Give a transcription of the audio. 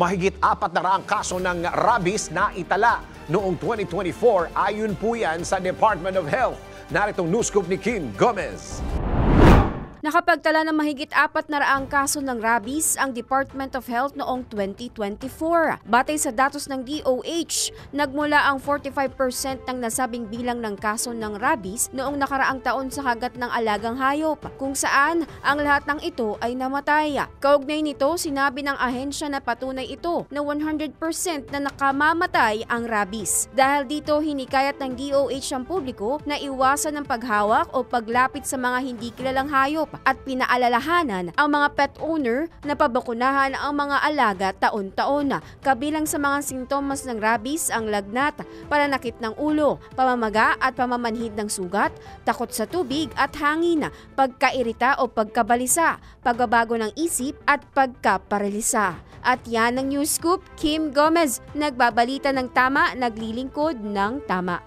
Mahigit 400 kaso ng rabies na itala noong 2024 ayon po yan sa Department of Health. Naritong news scoop ni Kim Gomez. Nakapagtala ng mahigit 400 kaso ng rabies ang Department of Health noong 2024. Batay sa datos ng DOH, nagmula ang 45% ng nasabing bilang ng kaso ng rabies noong nakaraang taon sa kagat ng alagang hayop, kung saan ang lahat ng ito ay namatay. Kaugnay nito, sinabi ng ahensya na patunay ito na 100% na nakamamatay ang rabies. Dahil dito, hinikayat ng DOH ang publiko na iwasan ang paghawak o paglapit sa mga hindi kilalang hayop at pinaalalahanan ang mga pet owner na pabakunahan ang mga alaga taon-taon. Kabilang sa mga sintomas ng rabies ang lagnat, pananakit ng ulo, pamamaga at pamamanhid ng sugat, takot sa tubig at hangin, pagkairita o pagkabalisa, pagbabago ng isip at pagkaparalisa. At yan ang news scoop, Kim Gomez, nagbabalita ng tama, naglilingkod ng tama.